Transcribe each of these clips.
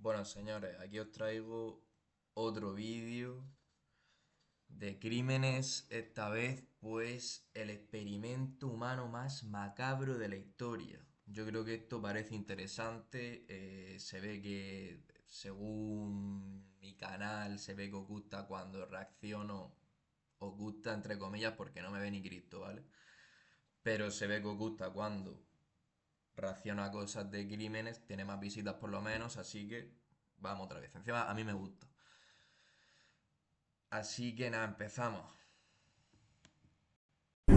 Bueno, señores, aquí os traigo otro vídeo de crímenes, esta vez pues el experimento humano más macabro de la historia. Yo creo que esto parece interesante, se ve que según mi canal se ve que os gusta cuando reacciono, os gusta entre comillas porque no me ve ni Cristo, ¿vale? Pero se ve que os gusta cuando reacciono a cosas de crímenes, tiene más visitas por lo menos, así que vamos otra vez. Encima a mí me gusta. Así que nada, empezamos.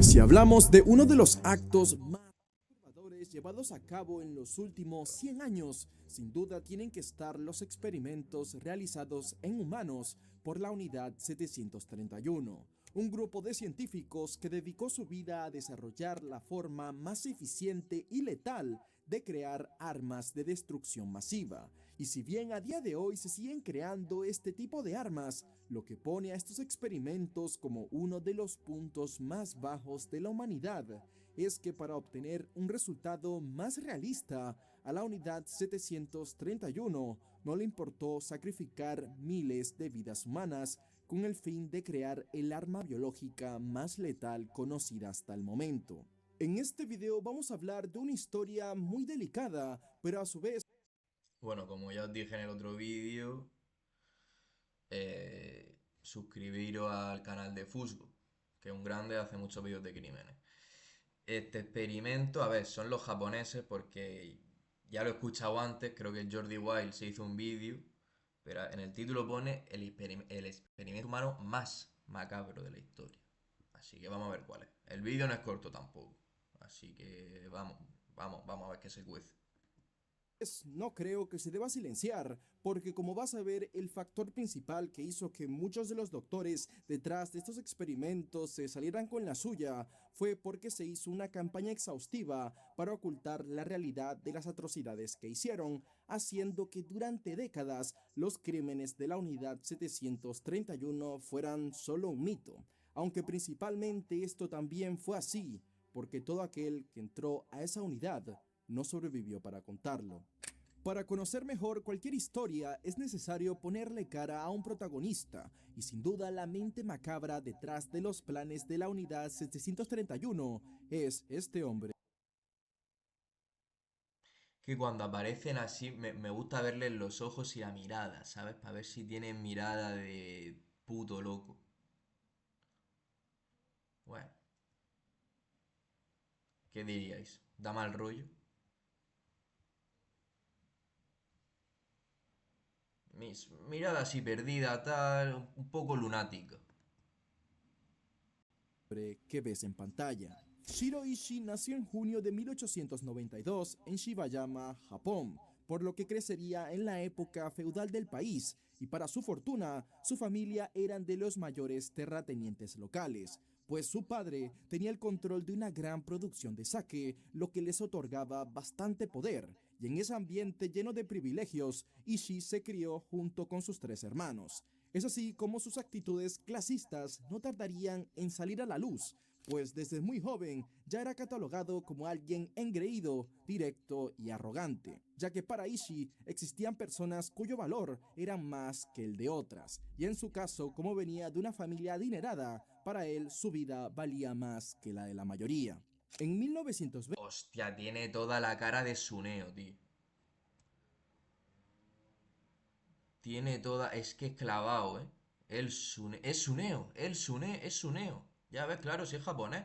Si hablamos de uno de los actos más perturbadores llevados a cabo en los últimos 100 años, sin duda tienen que estar los experimentos realizados en humanos por la Unidad 731, un grupo de científicos que dedicó su vida a desarrollar la forma más eficiente y letal de crear armas de destrucción masiva. Y si bien a día de hoy se siguen creando este tipo de armas, lo que pone a estos experimentos como uno de los puntos más bajos de la humanidad es que para obtener un resultado más realista, a la unidad 731 no le importó sacrificar miles de vidas humanas con el fin de crear el arma biológica más letal conocida hasta el momento. En este video vamos a hablar de una historia muy delicada, pero a su vez Bueno, como ya os dije en el otro vídeo, suscribiros al canal de Fusbo, que es un grande, hace muchos vídeos de crímenes. Este experimento, a ver, son los japoneses porque ya lo he escuchado antes, creo que Jordi Wild se hizo un vídeo, pero en el título pone el experimento humano más macabro de la historia. Así que vamos a ver cuál es. El vídeo no es corto tampoco, así que vamos a ver qué se cuece. no creo que se deba silenciar, porque como vas a ver, el factor principal que hizo que muchos de los doctores detrás de estos experimentos se salieran con la suya fue porque se hizo una campaña exhaustiva para ocultar la realidad de las atrocidades que hicieron, haciendo que durante décadas los crímenes de la unidad 731 fueran solo un mito, aunque principalmente esto también fue así, porque todo aquel que entró a esa unidad no sobrevivió para contarlo. Para conocer mejor cualquier historia es necesario ponerle cara a un protagonista, y sin duda la mente macabra detrás de los planes de la unidad 731 es este hombre. Que cuando aparecen así, me gusta verles los ojos y la mirada, ¿sabes? Para ver si tienen mirada de puto loco. Bueno, ¿qué diríais? ¿Da mal rollo? Mirada así perdida, tal, un poco lunática. Que ves en pantalla. Shiro Ishii nació en junio de 1892 en Shibayama, Japón, por lo que crecería en la época feudal del país, y para su fortuna, su familia eran de los mayores terratenientes locales, pues su padre tenía el control de una gran producción de sake, lo que les otorgaba bastante poder, y en ese ambiente lleno de privilegios, Ishii se crió junto con sus tres hermanos. Es así como sus actitudes clasistas no tardarían en salir a la luz, pues desde muy joven ya era catalogado como alguien engreído, directo y arrogante, ya que para Ishii existían personas cuyo valor era más que el de otras, y en su caso, como venía de una familia adinerada, para él su vida valía más que la de la mayoría. En 1920, Hostia, tiene toda la cara de Suneo, tío. Tiene toda... Es que es clavado, ¿eh? Es Suneo, es Suneo. Ya ves, claro, si es japonés.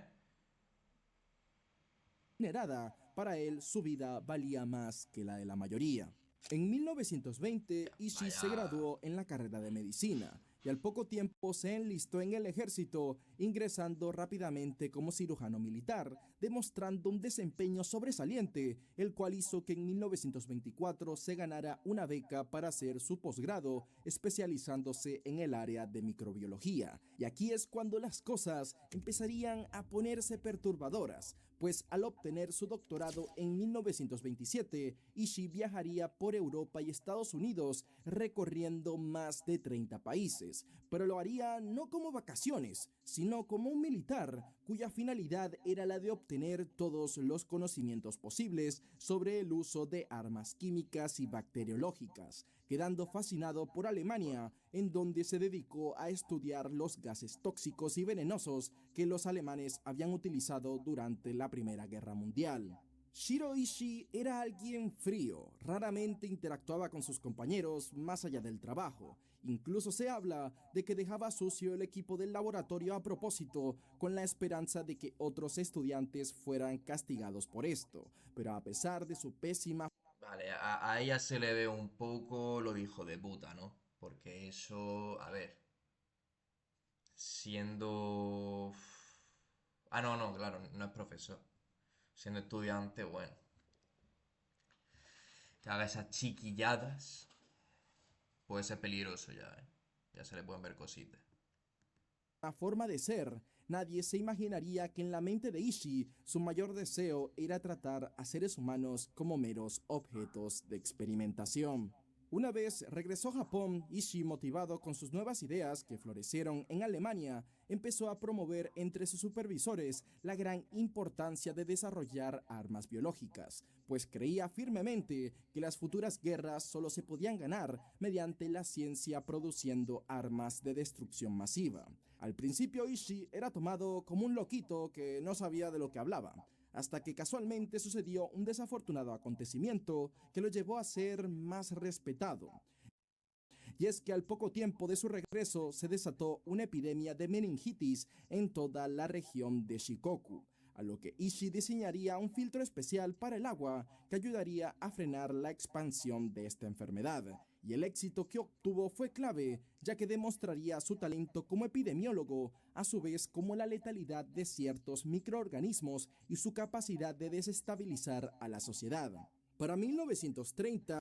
para él su vida valía más que la de la mayoría. En 1920, Ishii se Vaya... graduó en la carrera de medicina y al poco tiempo se enlistó en el ejército, ingresando rápidamente como cirujano militar, demostrando un desempeño sobresaliente, el cual hizo que en 1924 se ganara una beca para hacer su posgrado, especializándose en el área de microbiología. Y aquí es cuando las cosas empezarían a ponerse perturbadoras, pues al obtener su doctorado en 1927, Ishii viajaría por Europa y Estados Unidos recorriendo más de 30 países, pero lo haría no como vacaciones, sino como un militar, cuya finalidad era la de obtener todos los conocimientos posibles sobre el uso de armas químicas y bacteriológicas, quedando fascinado por Alemania, en donde se dedicó a estudiar los gases tóxicos y venenosos que los alemanes habían utilizado durante la Primera Guerra Mundial. Shiro Ishii era alguien frío, raramente interactuaba con sus compañeros más allá del trabajo. Incluso se habla de que dejaba sucio el equipo del laboratorio a propósito, con la esperanza de que otros estudiantes fueran castigados por esto. Pero a pesar de su pésima... Vale, a ella se le ve un poco lo de hijo de puta, ¿no? Porque eso, a ver, siendo... Ah, no, no, claro, no es profesor. Siendo estudiante, bueno, que haga esas chiquilladas, puede ser peligroso ya, ¿eh? Ya se le pueden ver cositas. forma de ser, nadie se imaginaría que en la mente de Ishii su mayor deseo era tratar a seres humanos como meros objetos de experimentación. Una vez regresó a Japón, Ishii, motivado con sus nuevas ideas que florecieron en Alemania, empezó a promover entre sus supervisores la gran importancia de desarrollar armas biológicas, pues creía firmemente que las futuras guerras solo se podían ganar mediante la ciencia produciendo armas de destrucción masiva. Al principio Ishii era tomado como un loquito que no sabía de lo que hablaba, hasta que casualmente sucedió un desafortunado acontecimiento que lo llevó a ser más respetado. Y es que al poco tiempo de su regreso se desató una epidemia de meningitis en toda la región de Shikoku, a lo que Ishii diseñaría un filtro especial para el agua que ayudaría a frenar la expansión de esta enfermedad. Y el éxito que obtuvo fue clave, ya que demostraría su talento como epidemiólogo, a su vez como la letalidad de ciertos microorganismos y su capacidad de desestabilizar a la sociedad. Para 1930,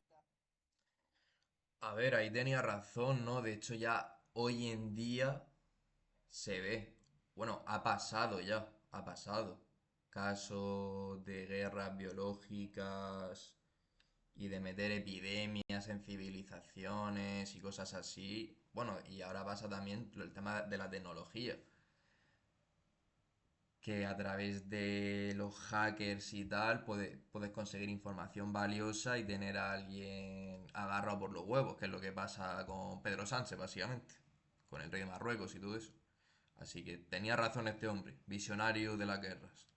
A ver, ahí tenía razón, ¿no? De hecho, ya hoy en día se ve. Bueno, ha pasado ya, ha pasado. Casos de guerras biológicas y de meter epidemias en civilizaciones y cosas así. Bueno, y ahora pasa también el tema de la tecnología, que a través de los hackers y tal puedes conseguir información valiosa y tener a alguien agarrado por los huevos, que es lo que pasa con Pedro Sánchez, básicamente, con el rey de Marruecos y todo eso. Así que tenía razón este hombre, visionario de las guerras.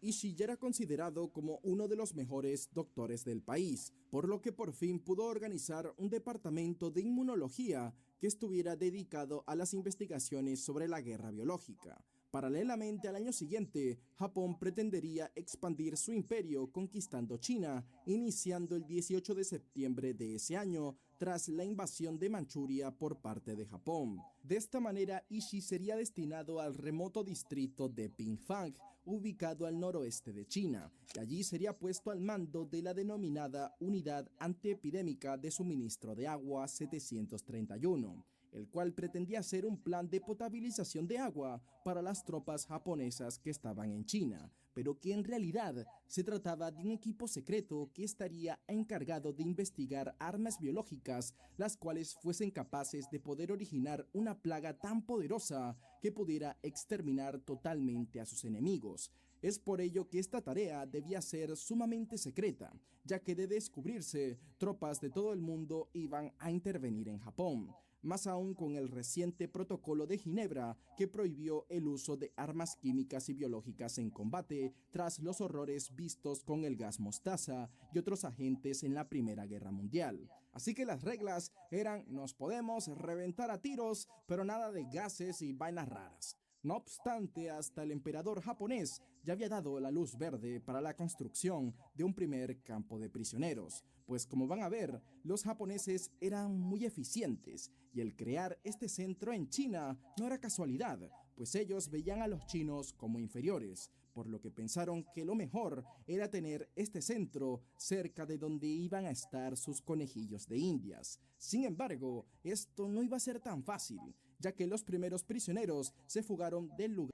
Ishii ya era considerado como uno de los mejores doctores del país, por lo que por fin pudo organizar un departamento de inmunología que estuviera dedicado a las investigaciones sobre la guerra biológica. Paralelamente al año siguiente, Japón pretendería expandir su imperio conquistando China, iniciando el 18 de septiembre de ese año tras la invasión de Manchuria por parte de Japón. De esta manera, Ishii sería destinado al remoto distrito de Pingfang, ubicado al noroeste de China, y allí sería puesto al mando de la denominada Unidad Antiepidémica de Suministro de Agua 731, el cual pretendía ser un plan de potabilización de agua para las tropas japonesas que estaban en China, pero que en realidad se trataba de un equipo secreto que estaría encargado de investigar armas biológicas, las cuales fuesen capaces de poder originar una plaga tan poderosa que pudiera exterminar totalmente a sus enemigos. Es por ello que esta tarea debía ser sumamente secreta, ya que de descubrirse, tropas de todo el mundo iban a intervenir en Japón, más aún con el reciente Protocolo de Ginebra que prohibió el uso de armas químicas y biológicas en combate tras los horrores vistos con el gas mostaza y otros agentes en la Primera Guerra Mundial. Así que las reglas eran: nos podemos reventar a tiros, pero nada de gases y vainas raras. No obstante, hasta el emperador japonés ya había dado la luz verde para la construcción de un primer campo de prisioneros, pues como van a ver, los japoneses eran muy eficientes y el crear este centro en China no era casualidad, pues ellos veían a los chinos como inferiores, por lo que pensaron que lo mejor era tener este centro cerca de donde iban a estar sus conejillos de indias. Sin embargo, esto no iba a ser tan fácil, ya que los primeros prisioneros se fugaron del lugar.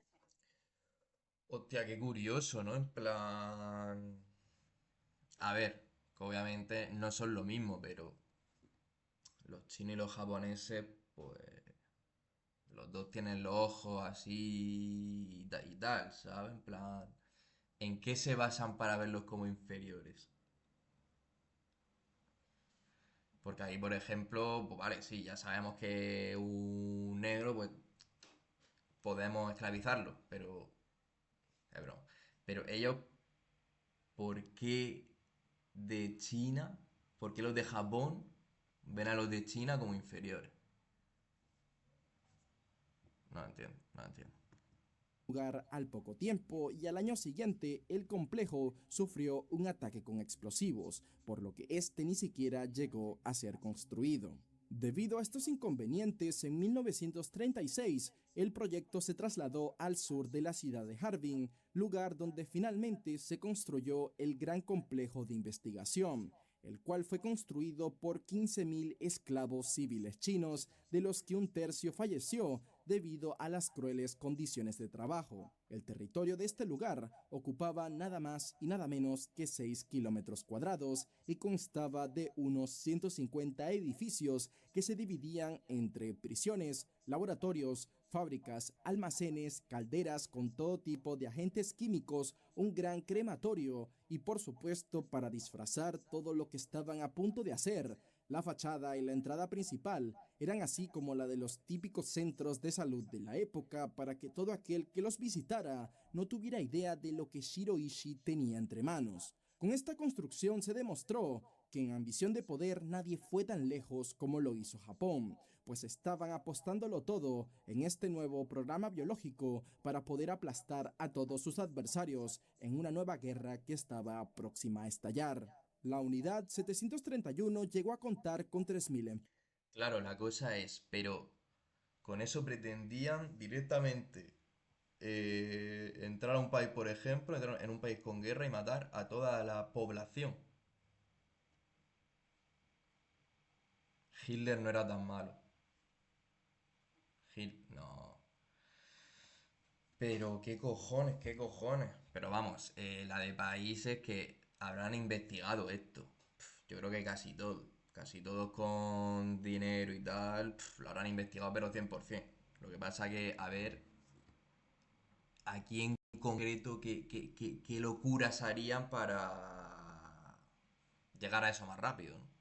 Hostia, qué curioso, ¿no? En plan... A ver, que obviamente no son lo mismo, pero los chinos y los japoneses, pues los dos tienen los ojos así y tal, ¿sabes? En plan, ¿en qué se basan para verlos como inferiores? Porque ahí, por ejemplo, pues vale, sí, ya sabemos que un negro, pues podemos esclavizarlo, pero es broma. Pero ellos, ¿por qué de China, por qué los de Japón ven a los de China como inferiores? No entiendo, no entiendo. Lugar al poco tiempo y al año siguiente el complejo sufrió un ataque con explosivos, por lo que este ni siquiera llegó a ser construido. Debido a estos inconvenientes, en 1936 el proyecto se trasladó al sur de la ciudad de Harbin, lugar donde finalmente se construyó el gran complejo de investigación, el cual fue construido por 15.000 esclavos civiles chinos, de los que un tercio falleció debido a las crueles condiciones de trabajo. El territorio de este lugar ocupaba nada más y nada menos que 6 kilómetros cuadrados y constaba de unos 150 edificios que se dividían entre prisiones, laboratorios, fábricas, almacenes, calderas con todo tipo de agentes químicos, un gran crematorio y, por supuesto, para disfrazar todo lo que estaban a punto de hacer, la fachada y la entrada principal eran así como la de los típicos centros de salud de la época, para que todo aquel que los visitara no tuviera idea de lo que Shiroishi tenía entre manos. Con esta construcción se demostró que en ambición de poder nadie fue tan lejos como lo hizo Japón, pues estaban apostándolo todo en este nuevo programa biológico para poder aplastar a todos sus adversarios en una nueva guerra que estaba próxima a estallar. La unidad 731 llegó a contar con 3.000 Claro, la cosa es, pero con eso pretendían directamente entrar a un país, por ejemplo, entrar en un país con guerra y matar a toda la población. Hitler no era tan malo. No. Pero qué cojones, qué cojones. Pero vamos, la de países que habrán investigado esto. Yo creo que casi todos. Casi todos con dinero y tal. Lo habrán investigado, pero 100%. Lo que pasa que, a ver, aquí en concreto, ¿qué locuras harían para llegar a eso más rápido, ¿no?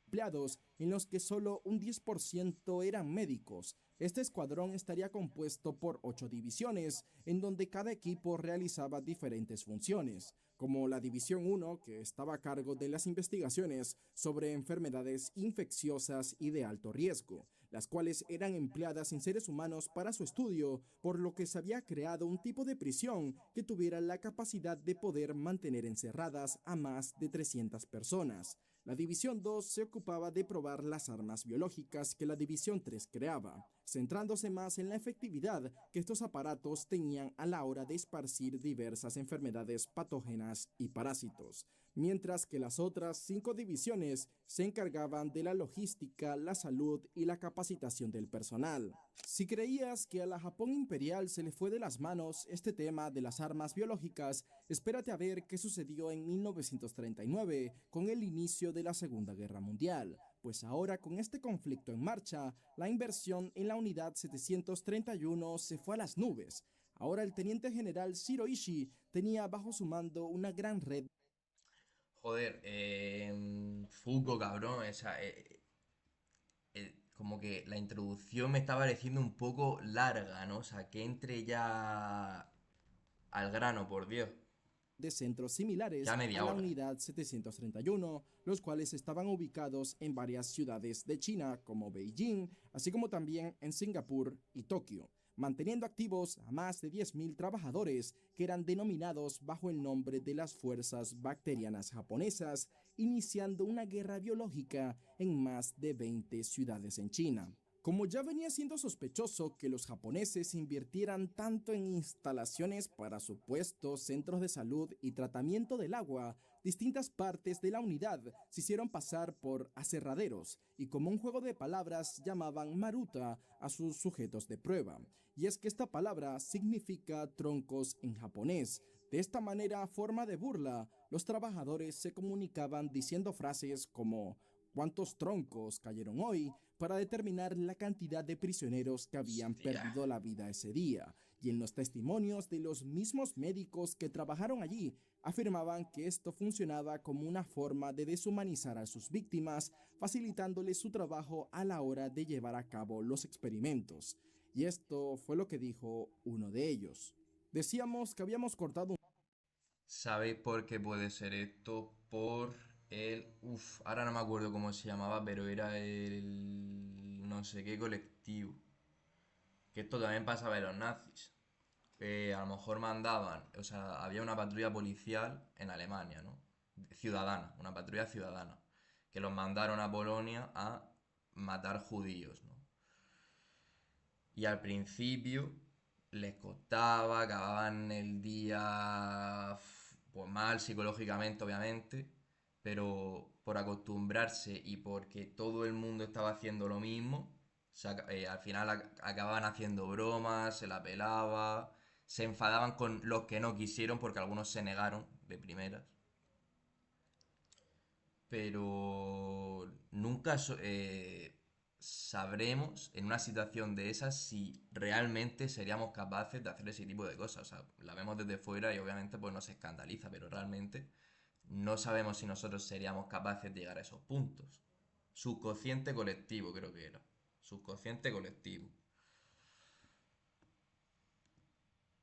empleados, en los que solo un 10% eran médicos. Este escuadrón estaría compuesto por 8 divisiones, en donde cada equipo realizaba diferentes funciones, como la División 1, que estaba a cargo de las investigaciones sobre enfermedades infecciosas y de alto riesgo, las cuales eran empleadas en seres humanos para su estudio, por lo que se había creado un tipo de prisión que tuviera la capacidad de poder mantener encerradas a más de 300 personas. La División 2 se ocupaba de probar las armas biológicas que la División 3 creaba, centrándose más en la efectividad que estos aparatos tenían a la hora de esparcir diversas enfermedades patógenas y parásitos, mientras que las otras 5 divisiones se encargaban de la logística, la salud y la capacitación del personal. Si creías que a la Japón imperial se le fue de las manos este tema de las armas biológicas, espérate a ver qué sucedió en 1939 con el inicio de la Segunda Guerra Mundial, pues ahora con este conflicto en marcha, la inversión en la unidad 731 se fue a las nubes. Ahora el teniente general Shiroishi tenía bajo su mando una gran red. Joder, Fuko, cabrón, esa, como que la introducción me está pareciendo un poco larga, ¿no? O sea, que entre ya al grano, por Dios. De centros Ya similares a media la hora. unidad 731, los cuales estaban ubicados en varias ciudades de China como Beijing, así como también en Singapur y Tokio, manteniendo activos a más de 10.000 trabajadores que eran denominados bajo el nombre de las Fuerzas Bacterianas Japonesas, iniciando una guerra biológica en más de 20 ciudades en China. Como ya venía siendo sospechoso que los japoneses invirtieran tanto en instalaciones para supuestos centros de salud y tratamiento del agua, distintas partes de la unidad se hicieron pasar por aserraderos y, como un juego de palabras, llamaban Maruta a sus sujetos de prueba. Y es que esta palabra significa troncos en japonés. De esta manera, a forma de burla, los trabajadores se comunicaban diciendo frases como cuántos troncos cayeron hoy para determinar la cantidad de prisioneros que habían Hostia. perdido la vida ese día. Y en los testimonios de los mismos médicos que trabajaron allí, afirmaban que esto funcionaba como una forma de deshumanizar a sus víctimas, facilitándoles su trabajo a la hora de llevar a cabo los experimentos. Y esto fue lo que dijo uno de ellos. Decíamos que habíamos cortado un... ¿Sabéis por qué puede ser esto? Por el... Uf, ahora no me acuerdo cómo se llamaba, pero era el... no sé qué colectivo. Que esto también pasaba en los nazis. A lo mejor mandaban, o sea, había una patrulla policial en Alemania, ¿no? Ciudadana, una patrulla ciudadana. Que los mandaron a Polonia a matar judíos, ¿no? Y al principio les costaba, acababan el día pues mal psicológicamente, obviamente, pero por acostumbrarse y porque todo el mundo estaba haciendo lo mismo, al final acababan haciendo bromas, se la pelaba, se enfadaban con los que no quisieron porque algunos se negaron de primeras. Pero nunca sabremos en una situación de esas si realmente seríamos capaces de hacer ese tipo de cosas. O sea, la vemos desde fuera y obviamente pues nos escandaliza, pero realmente no sabemos si nosotros seríamos capaces de llegar a esos puntos. Subconsciente colectivo creo que era. Subconsciente colectivo.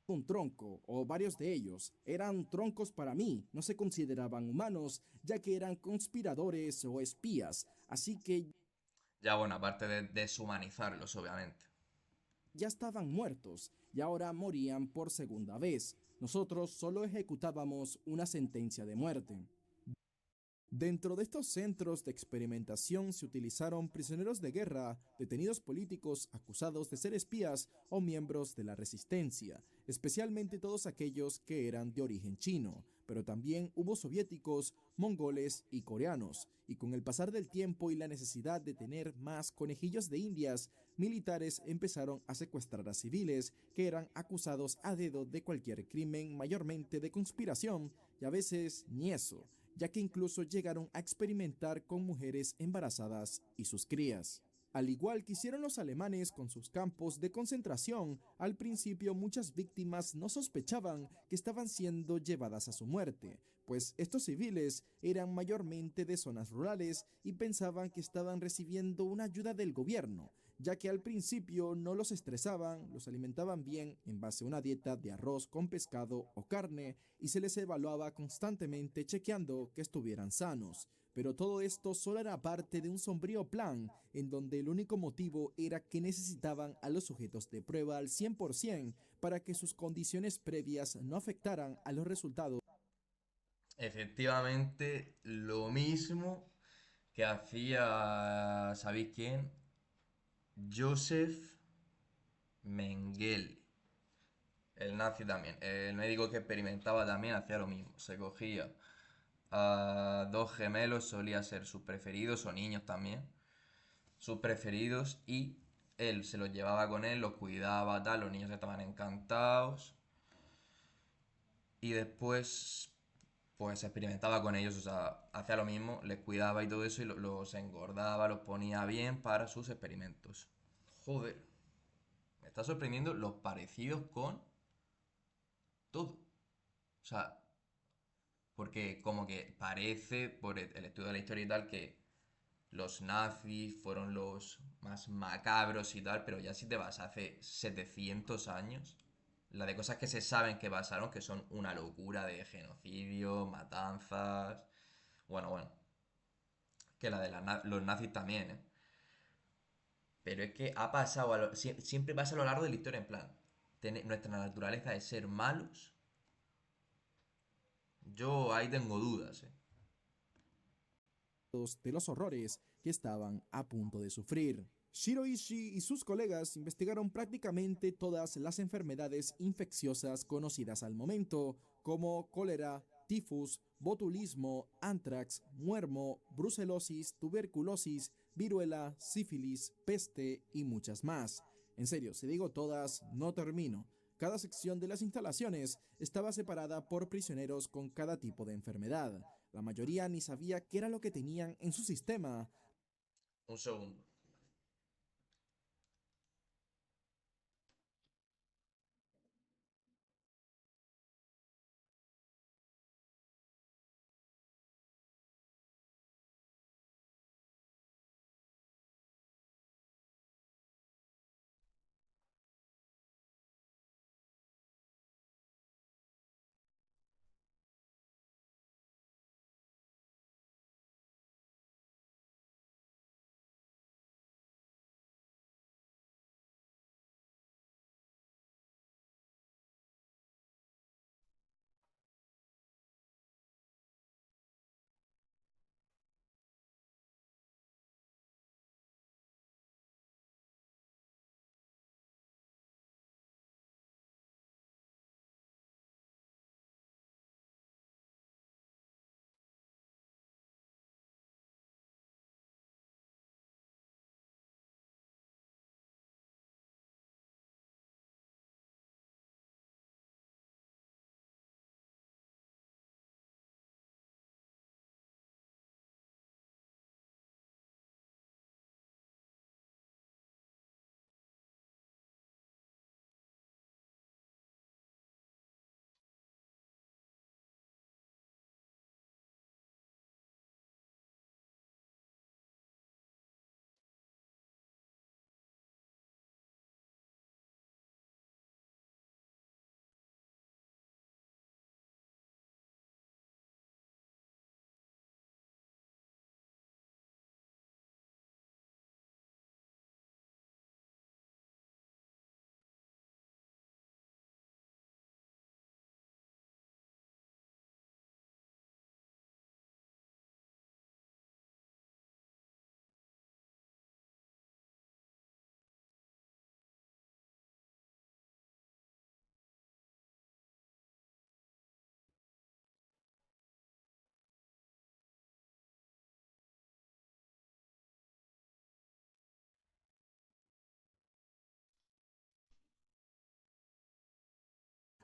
un tronco, o varios de ellos, eran troncos para mí, no se consideraban humanos, ya que eran conspiradores o espías, así que Ya bueno, aparte de deshumanizarlos, obviamente. ya estaban muertos y ahora morían por segunda vez. Nosotros solo ejecutábamos una sentencia de muerte. Dentro de estos centros de experimentación se utilizaron prisioneros de guerra, detenidos políticos acusados de ser espías o miembros de la resistencia, especialmente todos aquellos que eran de origen chino, pero también hubo soviéticos, mongoles y coreanos, y con el pasar del tiempo y la necesidad de tener más conejillos de indias, militares empezaron a secuestrar a civiles que eran acusados a dedo de cualquier crimen, mayormente de conspiración, y a veces ni eso, ya que incluso llegaron a experimentar con mujeres embarazadas y sus crías. Al igual que hicieron los alemanes con sus campos de concentración, al principio muchas víctimas no sospechaban que estaban siendo llevadas a su muerte, pues estos civiles eran mayormente de zonas rurales y pensaban que estaban recibiendo una ayuda del gobierno, ya que al principio no los estresaban, los alimentaban bien en base a una dieta de arroz con pescado o carne y se les evaluaba constantemente chequeando que estuvieran sanos. Pero todo esto solo era parte de un sombrío plan, en donde el único motivo era que necesitaban a los sujetos de prueba al 100% para que sus condiciones previas no afectaran a los resultados. Efectivamente, lo mismo que hacía, ¿sabéis quién? Joseph Mengele. El nazi también. El médico que experimentaba también hacía lo mismo. Se cogía a dos gemelos, solía ser sus preferidos, o niños también, sus preferidos, y él se los llevaba con él, los cuidaba, tal, los niños estaban encantados. Y después, pues experimentaba con ellos, o sea, hacía lo mismo, les cuidaba y todo eso, y los engordaba, los ponía bien para sus experimentos. Joder, me está sorprendiendo los parecidos con todo. O sea, porque como que parece, por el estudio de la historia y tal, que los nazis fueron los más macabros y tal, pero ya si te vas hace 700 años, la de cosas que se saben que pasaron, que son una locura de genocidio, matanzas, bueno, que la de los nazis también, ¿eh? Pero es que ha pasado, siempre pasa a lo largo de la historia, en plan, nuestra naturaleza de ser malos, yo ahí tengo dudas, ¿eh? De los horrores que estaban a punto de sufrir. Shiroishi y sus colegas investigaron prácticamente todas las enfermedades infecciosas conocidas al momento, como cólera, tifus, botulismo, antrax, muermo, brucelosis, tuberculosis, viruela, sífilis, peste y muchas más. En serio, si digo todas, no termino. Cada sección de las instalaciones estaba separada por prisioneros con cada tipo de enfermedad. La mayoría ni sabía qué era lo que tenían en su sistema. Un segundo.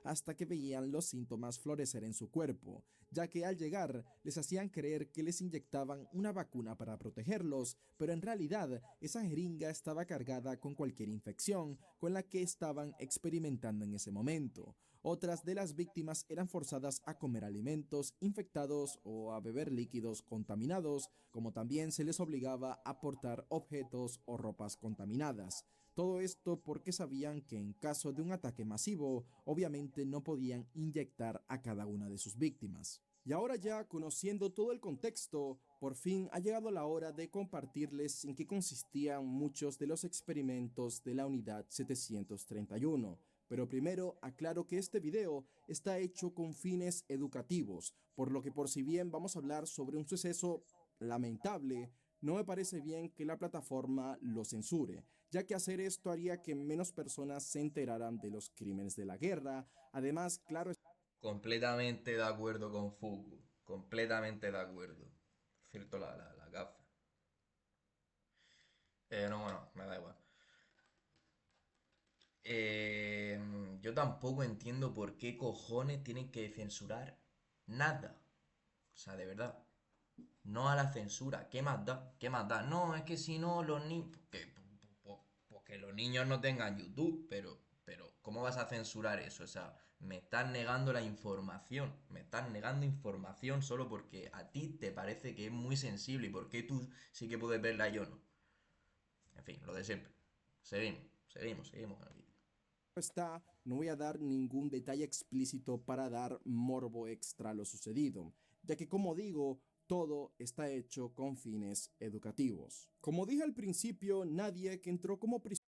Hasta que veían los síntomas florecer en su cuerpo, ya que al llegar les hacían creer que les inyectaban una vacuna para protegerlos, pero en realidad esa jeringa estaba cargada con cualquier infección con la que estaban experimentando en ese momento. Otras de las víctimas eran forzadas a comer alimentos infectados o a beber líquidos contaminados, como también se les obligaba a portar objetos o ropas contaminadas. Todo esto porque sabían que en caso de un ataque masivo, obviamente no podían inyectar a cada una de sus víctimas. Y ahora ya conociendo todo el contexto, por fin ha llegado la hora de compartirles en qué consistían muchos de los experimentos de la unidad 731. Pero primero aclaro que este video está hecho con fines educativos, por lo que por si bien vamos a hablar sobre un suceso lamentable, no me parece bien que la plataforma lo censure, ya que hacer esto haría que menos personas se enteraran de los crímenes de la guerra. Además, claro. Completamente de acuerdo con Fuku. Completamente de acuerdo. Cierto, la gafa. No, bueno, me da igual. Yo tampoco entiendo por qué cojones tienen que censurar nada. O sea, de verdad. No a la censura. ¿Qué más da? ¿Qué más da? No, es que si no, los niños. Porque los niños no tengan YouTube. Pero, ¿cómo vas a censurar eso? O sea, me estás negando la información. Me estás negando información solo porque a ti te parece que es muy sensible. ¿Y por qué tú sí que puedes verla y yo no? En fin, lo de siempre. Seguimos con el vídeo. Está, no voy a dar ningún detalle explícito para dar morbo extra a lo sucedido, ya que como digo, todo está hecho con fines educativos. Como dije al principio, nadie que entró como prisionero.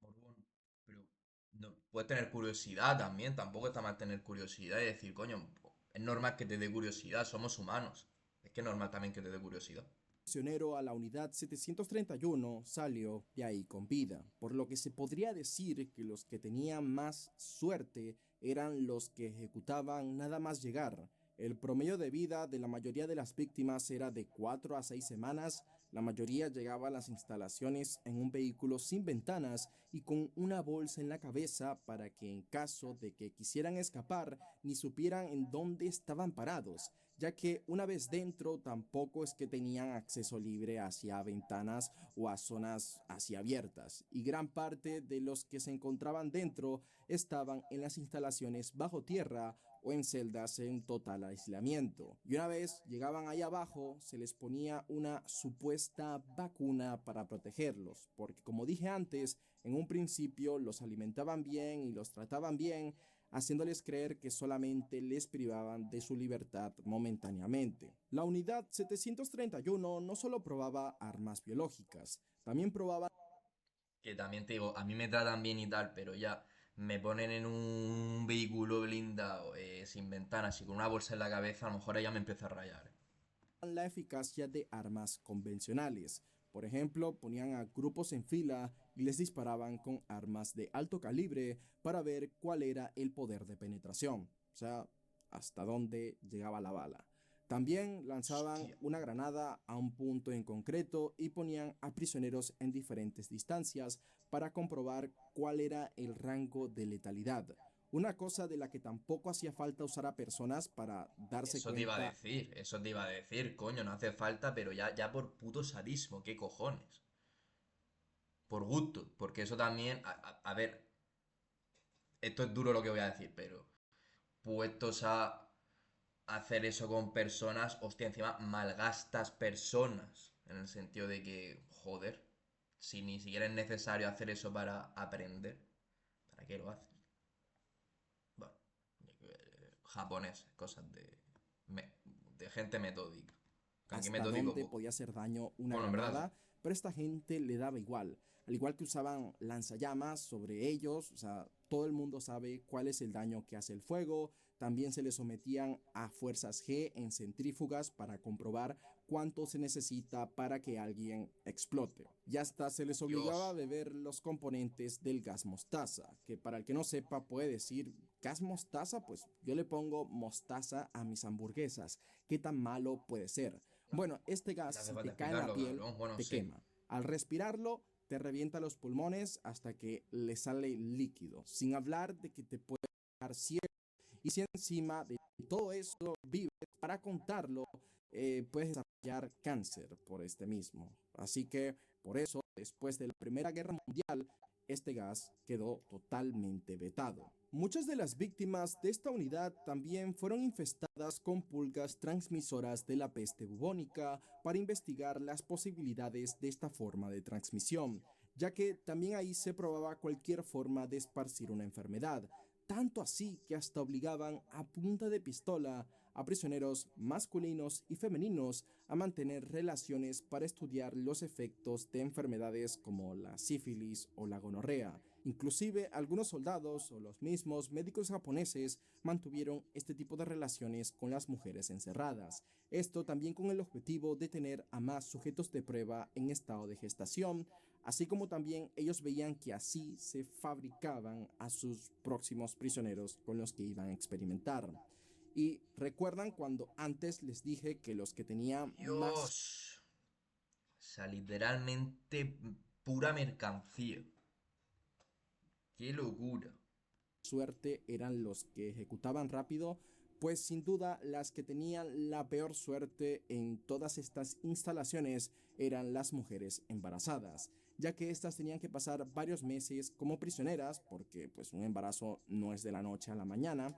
Morbón. Pero no, puedes tener curiosidad también, tampoco está mal tener curiosidad y decir, coño, es normal que te dé curiosidad, somos humanos. Es que es normal también que te dé curiosidad. A la unidad 731 salió de ahí con vida, por lo que se podría decir que los que tenían más suerte eran los que ejecutaban nada más llegar, El promedio de vida de la mayoría de las víctimas era de 4 a 6 semanas. La mayoría llegaba a las instalaciones en un vehículo sin ventanas y con una bolsa en la cabeza para que en caso de que quisieran escapar ni supieran en dónde estaban parados, ya que una vez dentro tampoco es que tenían acceso libre hacia ventanas o a zonas así abiertas, y gran parte de los que se encontraban dentro estaban en las instalaciones bajo tierra o en celdas en total aislamiento. Y una vez llegaban ahí abajo, se les ponía una supuesta vacuna para protegerlos, porque como dije antes, en un principio los alimentaban bien y los trataban bien, haciéndoles creer que solamente les privaban de su libertad momentáneamente. La unidad 731 no solo probaba armas biológicas, también probaba. Que también te digo, a mí me tratan bien y tal, pero ya me ponen en un vehículo blindado, sin ventanas y con una bolsa en la cabeza, a lo mejor ya me empiezo a rayar. La eficacia de armas convencionales. Por ejemplo, ponían a grupos en fila y les disparaban con armas de alto calibre para ver cuál era el poder de penetración, o sea, hasta dónde llegaba la bala. También lanzaban Hostia. una granada a un punto en concreto y ponían a prisioneros en diferentes distancias para comprobar cuál era el rango de letalidad. Una cosa de la que tampoco hacía falta usar a personas para darse cuenta. Eso te iba a decir, coño, no hace falta, pero ya por puto sadismo, ¿qué cojones? Por gusto, porque eso también, a ver, esto es duro lo que voy a decir, pero puestos a hacer eso con personas, hostia, encima malgastas personas, en el sentido de que, joder, si ni siquiera es necesario hacer eso para aprender, ¿para qué lo haces? Bueno, japonés, cosas de gente metódica. Aunque Hasta metódico dónde poco. podía hacer daño una Bueno, en verdad sí. granada, pero esta gente le daba igual. Al igual que usaban lanzallamas sobre ellos, o sea, todo el mundo sabe cuál es el daño que hace el fuego. También se les sometían a fuerzas G en centrífugas para comprobar cuánto se necesita para que alguien explote. Y hasta se les obligaba a Dios. beber los componentes del gas mostaza, que para el que no sepa puede decir gas mostaza, pues yo le pongo mostaza a mis hamburguesas. ¿Qué tan malo puede ser? No, Bueno, este gas, no hace si falta te cae en la explicarlo, piel, cabrón. Bueno, te sí. quema. Al respirarlo, te revienta los pulmones hasta que le sale líquido. Sin hablar de que te puede dejar ciego. Y si encima de todo eso vives para contarlo, puedes desarrollar cáncer por este mismo. Así que, por eso, después de la Primera Guerra Mundial, este gas quedó totalmente vetado. Muchas de las víctimas de esta unidad también fueron infestadas con pulgas transmisoras de la peste bubónica para investigar las posibilidades de esta forma de transmisión, ya que también ahí se probaba cualquier forma de esparcir una enfermedad, tanto así que hasta obligaban a punta de pistola a prisioneros masculinos y femeninos a mantener relaciones para estudiar los efectos de enfermedades como la sífilis o la gonorrea. Inclusive algunos soldados o los mismos médicos japoneses mantuvieron este tipo de relaciones con las mujeres encerradas. Esto también con el objetivo de tener a más sujetos de prueba en estado de gestación, así como también ellos veían que así se fabricaban a sus próximos prisioneros con los que iban a experimentar. Y recuerdan cuando antes les dije que los que tenían más Dios. O sea, literalmente pura mercancía. Qué locura. suerte eran los que ejecutaban rápido, pues sin duda las que tenían la peor suerte en todas estas instalaciones eran las mujeres embarazadas, ya que éstas tenían que pasar varios meses como prisioneras, porque pues un embarazo no es de la noche a la mañana,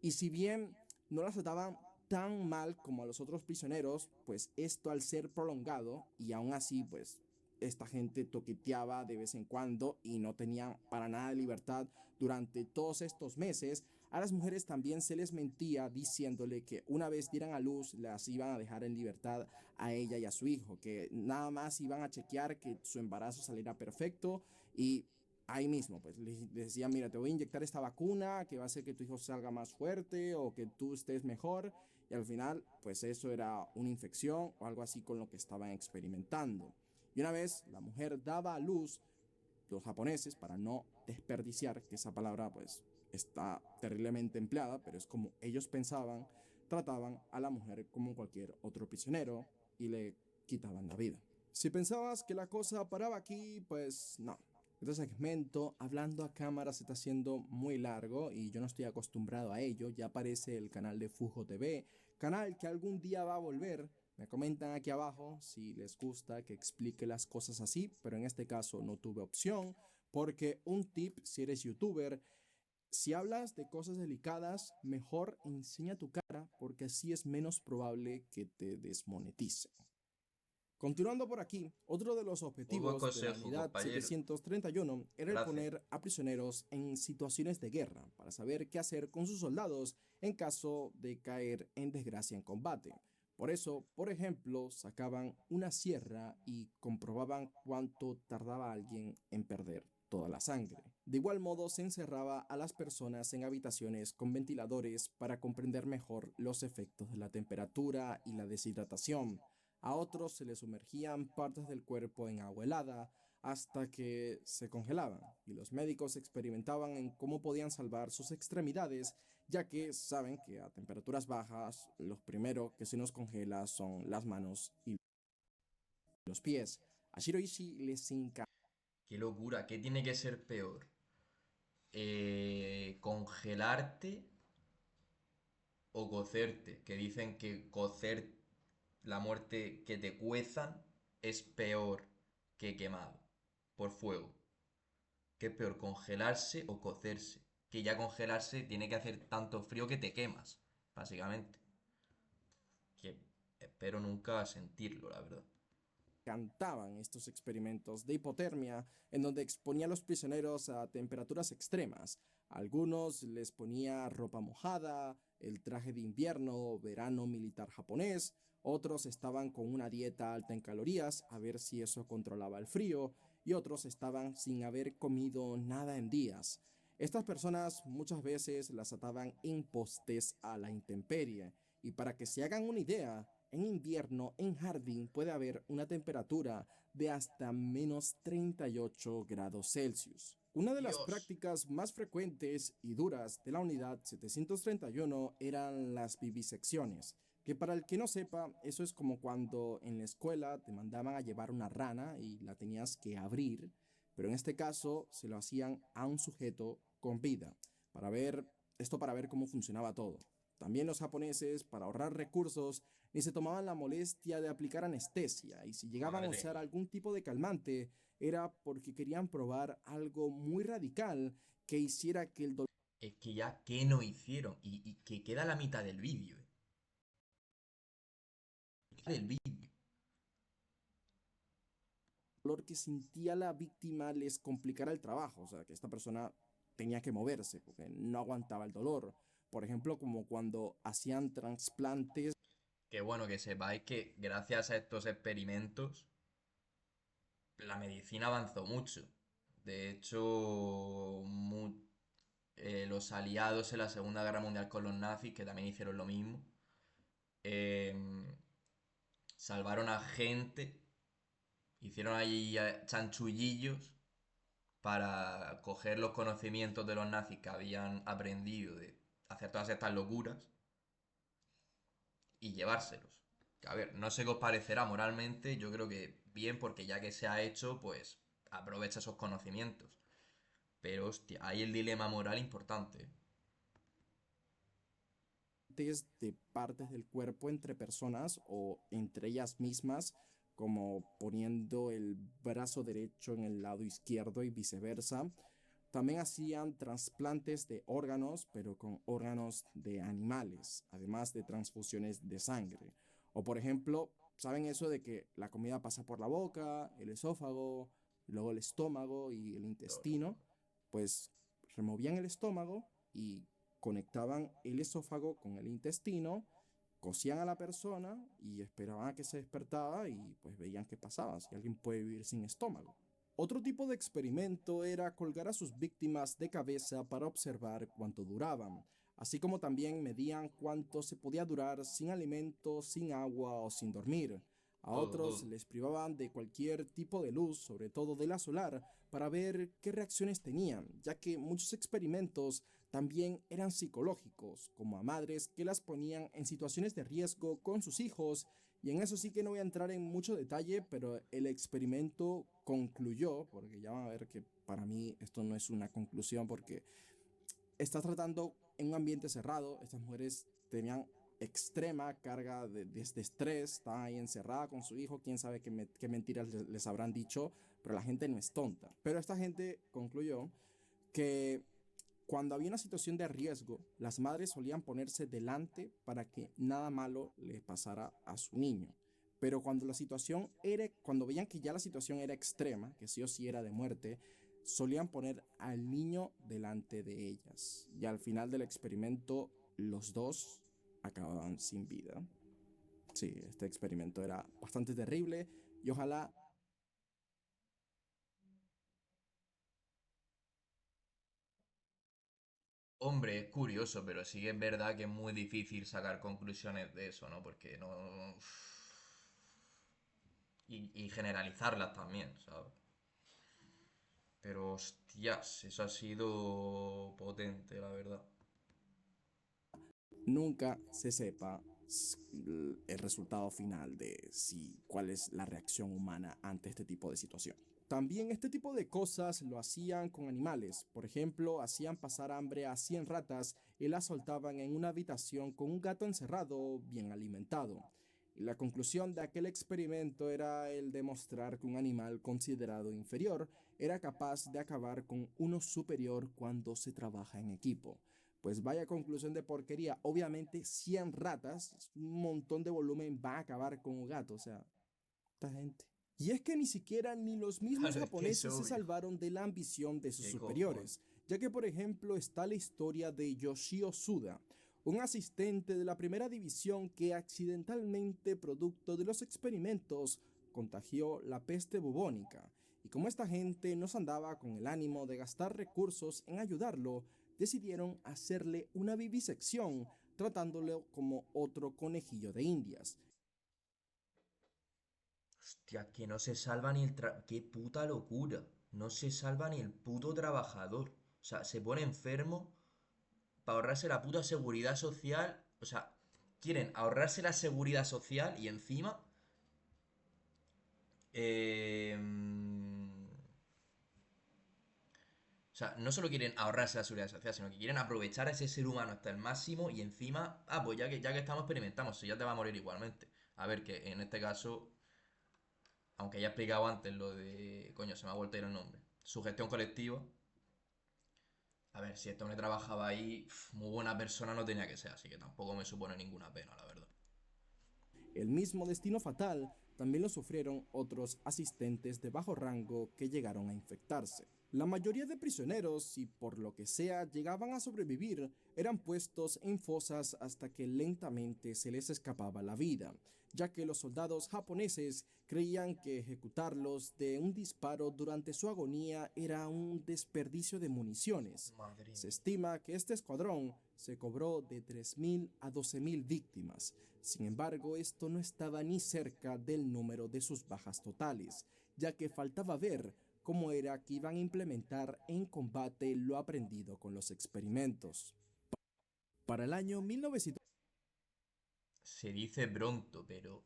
y si bien no las trataban tan mal como a los otros prisioneros, pues esto al ser prolongado y aún así pues esta gente toqueteaba de vez en cuando y no tenían para nada de libertad durante todos estos meses. A las mujeres también se les mentía diciéndole que una vez dieran a luz las iban a dejar en libertad a ella y a su hijo, que nada más iban a chequear que su embarazo saliera perfecto y ahí mismo pues les decían, mira, te voy a inyectar esta vacuna que va a hacer que tu hijo salga más fuerte o que tú estés mejor, y al final pues eso era una infección o algo así con lo que estaban experimentando. Y una vez la mujer daba a luz, los japoneses, para no desperdiciar, que esa palabra pues está terriblemente empleada, pero es como ellos pensaban, trataban a la mujer como cualquier otro prisionero y le quitaban la vida. Si pensabas que la cosa paraba aquí, pues no. Este segmento, hablando a cámara, se está haciendo muy largo y yo no estoy acostumbrado a ello. Ya aparece el canal de Fujo TV, canal que algún día va a volver. Me comentan aquí abajo si les gusta que explique las cosas así, pero en este caso no tuve opción, porque un tip si eres youtuber: si hablas de cosas delicadas, mejor enseña tu cara porque así es menos probable que te desmoneticen. Continuando por aquí, otro de los Muy buen objetivos de la consejo, unidad compañero. 731 era el Gracias. poner a prisioneros en situaciones de guerra para saber qué hacer con sus soldados en caso de caer en desgracia en combate. Por eso, por ejemplo, sacaban una sierra y comprobaban cuánto tardaba alguien en perder toda la sangre. De igual modo, se encerraba a las personas en habitaciones con ventiladores para comprender mejor los efectos de la temperatura y la deshidratación. A otros se les sumergían partes del cuerpo en agua helada hasta que se congelaban, y los médicos experimentaban en cómo podían salvar sus extremidades, ya que saben que a temperaturas bajas los primeros que se nos congela son las manos y los pies. A Shiroishi les encanta. Qué locura, ¿qué tiene que ser peor? ¿Congelarte o cocerte? Que dicen que cocer la muerte, que te cuezan, es peor que quemado por fuego. ¿Qué es peor, congelarse o cocerse? Que ya congelarse tiene que hacer tanto frío que te quemas, básicamente. Que espero nunca sentirlo, la verdad. Encantaban estos experimentos de hipotermia en donde exponía a los prisioneros a temperaturas extremas. A algunos les ponía ropa mojada, el traje de invierno o verano militar japonés, otros estaban con una dieta alta en calorías a ver si eso controlaba el frío, y otros estaban sin haber comido nada en días. Estas personas muchas veces las ataban en postes a la intemperie, y para que se hagan una idea, en invierno en Harding puede haber una temperatura de hasta menos 38 grados Celsius. Una de las Dios. prácticas más frecuentes y duras de la unidad 731 eran las vivisecciones, que para el que no sepa, eso es como cuando en la escuela te mandaban a llevar una rana y la tenías que abrir, pero en este caso se lo hacían a un sujeto con vida, para ver cómo funcionaba todo. También los japoneses, para ahorrar recursos, ni se tomaban la molestia de aplicar anestesia, y si llegaban a Madre usar mía. algún tipo de calmante, era porque querían probar algo muy radical que hiciera que el Es que ya, ¿qué no hicieron? Y que queda la mitad del vídeo, ¿eh? Del vídeo. dolor que sintía la víctima les complicara el trabajo, o sea, que esta persona tenía que moverse porque no aguantaba el dolor. Por ejemplo, como cuando hacían trasplantes. Que bueno, que sepáis que gracias a estos experimentos la medicina avanzó mucho. De hecho, los aliados en la Segunda Guerra Mundial con los nazis, que también hicieron lo mismo, em, salvaron a gente, hicieron ahí chanchullillos para coger los conocimientos de los nazis que habían aprendido de hacer todas estas locuras y llevárselos. Que, a ver, no sé qué os parecerá moralmente, yo creo que bien, porque ya que se ha hecho, pues aprovecha esos conocimientos. Pero, hostia, hay el dilema moral importante. De partes del cuerpo entre personas o entre ellas mismas, como poniendo el brazo derecho en el lado izquierdo y viceversa. También hacían trasplantes de órganos, pero con órganos de animales, además de transfusiones de sangre. O por ejemplo, ¿saben eso de que la comida pasa por la boca, el esófago, luego el estómago y el intestino? Pues removían el estómago y conectaban el esófago con el intestino, cosían a la persona y esperaban a que se despertaba y pues veían qué pasaba, si alguien puede vivir sin estómago. Otro tipo de experimento era colgar a sus víctimas de cabeza para observar cuánto duraban, así como también medían cuánto se podía durar sin alimento, sin agua o sin dormir. A Todo, otros todo. les privaban de cualquier tipo de luz, sobre todo de la solar, para ver qué reacciones tenían, ya que muchos experimentos también eran psicológicos, como a madres que las ponían en situaciones de riesgo con sus hijos, y en eso sí que no voy a entrar en mucho detalle, pero el experimento concluyó, porque ya van a ver que para mí esto no es una conclusión, porque está tratando en un ambiente cerrado. Estas mujeres tenían extrema carga de estrés, estaban ahí encerrada con su hijo, quién sabe qué mentiras les habrán dicho, pero la gente no es tonta. Pero esta gente concluyó que cuando había una situación de riesgo, las madres solían ponerse delante para que nada malo le pasara a su niño. Pero cuando veían que ya la situación era extrema, que sí o sí era de muerte, solían poner al niño delante de ellas. Y al final del experimento, los dos acababan sin vida. Sí, este experimento era bastante terrible y ojalá. Hombre, es curioso, pero sí que es verdad que es muy difícil sacar conclusiones de eso, ¿no? Porque no... Y generalizarlas también, ¿sabes? Pero hostias, eso ha sido potente, la verdad. Nunca se sepa el resultado final de cuál es la reacción humana ante este tipo de situación. También este tipo de cosas lo hacían con animales. Por ejemplo, hacían pasar hambre a 100 ratas y las soltaban en una habitación con un gato encerrado bien alimentado. Y la conclusión de aquel experimento era el demostrar que un animal considerado inferior era capaz de acabar con uno superior cuando se trabaja en equipo. Pues vaya conclusión de porquería. Obviamente 100 ratas, un montón de volumen, va a acabar con un gato. O sea, esta gente. Y es que ni siquiera ni los mismos Claro, es que es japoneses se obvio. salvaron de la ambición de sus ¿Qué cojones? superiores, ya que por ejemplo está la historia de Yoshio Suda, un asistente de la primera división que accidentalmente, producto de los experimentos, contagió la peste bubónica. Y como esta gente no se andaba con el ánimo de gastar recursos en ayudarlo, decidieron hacerle una vivisección, tratándolo como otro conejillo de indias. Hostia, que no se salva ni el... ¡Qué puta locura! No se salva ni el puto trabajador. O sea, se pone enfermo para ahorrarse la puta seguridad social. O sea, quieren ahorrarse la seguridad social y encima... eh, O sea, no solo quieren ahorrarse la seguridad social, sino que quieren aprovechar a ese ser humano hasta el máximo y encima, pues ya que estamos experimentamos, si ya te va a morir igualmente. A ver, que en este caso, aunque ya he explicado antes lo de, coño, se me ha vuelto a ir el nombre, su gestión colectiva. A ver, si este hombre trabajaba ahí, muy buena persona no tenía que ser, así que tampoco me supone ninguna pena, la verdad. El mismo destino fatal también lo sufrieron otros asistentes de bajo rango que llegaron a infectarse. La mayoría de prisioneros, si por lo que sea llegaban a sobrevivir, eran puestos en fosas hasta que lentamente se les escapaba la vida, ya que los soldados japoneses creían que ejecutarlos de un disparo durante su agonía era un desperdicio de municiones. Madre Se mía. estima que este escuadrón se cobró de 3.000 a 12.000 víctimas. Sin embargo, esto no estaba ni cerca del número de sus bajas totales, ya que faltaba ver cómo era que iban a implementar en combate lo aprendido con los experimentos. Para el año 1900, Se dice pronto, pero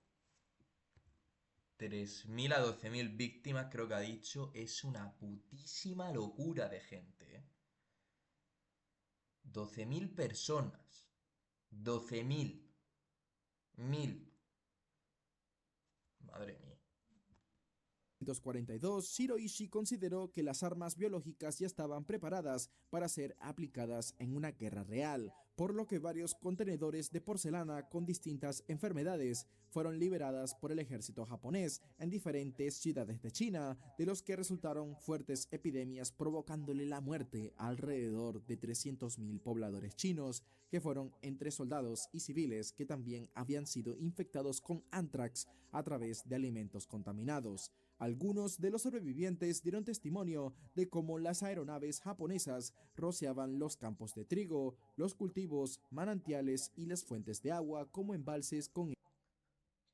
3.000 a 12.000 víctimas, creo que ha dicho, es una putísima locura de gente, ¿eh? 12.000 personas. 12.000. 1.000. Madre mía. 1942, Shiroishi consideró que las armas biológicas ya estaban preparadas para ser aplicadas en una guerra real, por lo que varios contenedores de porcelana con distintas enfermedades fueron liberadas por el ejército japonés en diferentes ciudades de China, de los que resultaron fuertes epidemias provocándole la muerte a alrededor de 300.000 pobladores chinos, que fueron entre soldados y civiles que también habían sido infectados con anthrax a través de alimentos contaminados. Algunos de los sobrevivientes dieron testimonio de cómo las aeronaves japonesas rociaban los campos de trigo, los cultivos, manantiales y las fuentes de agua como embalses con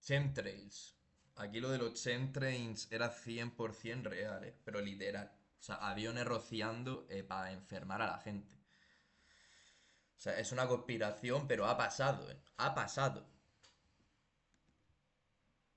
Chemtrails. Aquí lo de los chemtrails era 100% real, pero literal. O sea, aviones rociando para enfermar a la gente. O sea, es una conspiración, pero ha pasado, ¿eh? Ha pasado.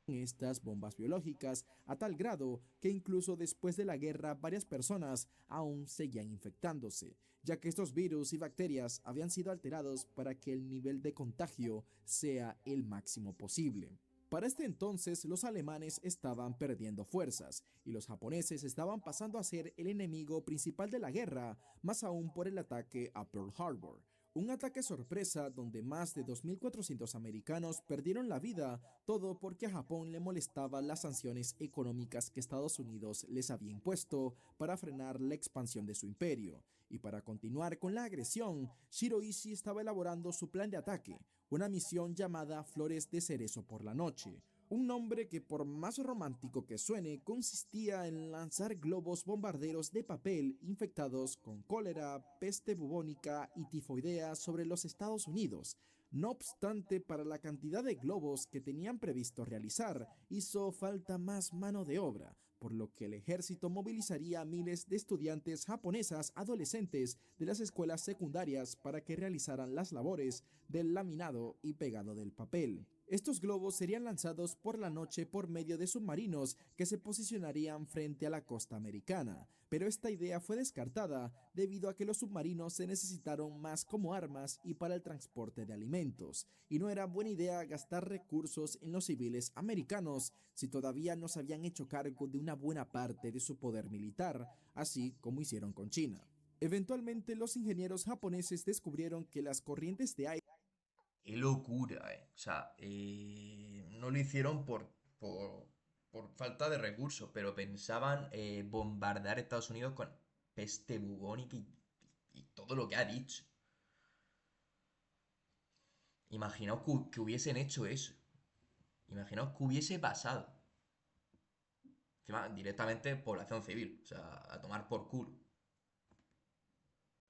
Estas bombas biológicas a tal grado que incluso después de la guerra varias personas aún seguían infectándose, ya que estos virus y bacterias habían sido alterados para que el nivel de contagio sea el máximo posible. Para este entonces los alemanes estaban perdiendo fuerzas y los japoneses estaban pasando a ser el enemigo principal de la guerra, más aún por el ataque a Pearl Harbor. Un ataque sorpresa donde más de 2.400 americanos perdieron la vida, todo porque a Japón le molestaban las sanciones económicas que Estados Unidos les había impuesto para frenar la expansión de su imperio. Y para continuar con la agresión, Shiroishi estaba elaborando su plan de ataque, una misión llamada Flores de Cerezo por la Noche. Un nombre que por más romántico que suene, consistía en lanzar globos bombarderos de papel infectados con cólera, peste bubónica y tifoidea sobre los Estados Unidos. No obstante, para la cantidad de globos que tenían previsto realizar, hizo falta más mano de obra, por lo que el ejército movilizaría a miles de estudiantes japonesas adolescentes de las escuelas secundarias para que realizaran las labores del laminado y pegado del papel. Estos globos serían lanzados por la noche por medio de submarinos que se posicionarían frente a la costa americana, pero esta idea fue descartada debido a que los submarinos se necesitaron más como armas y para el transporte de alimentos, y no era buena idea gastar recursos en los civiles americanos si todavía no se habían hecho cargo de una buena parte de su poder militar, así como hicieron con China. Eventualmente los ingenieros japoneses descubrieron que las corrientes de aire Qué locura, ¿eh? O sea, no lo hicieron por falta de recursos, pero pensaban bombardear Estados Unidos con peste bubónica y todo lo que ha dicho. Imaginaos que hubiesen hecho eso. Imaginaos que hubiese pasado. Encima, directamente población civil. O sea, a tomar por culo.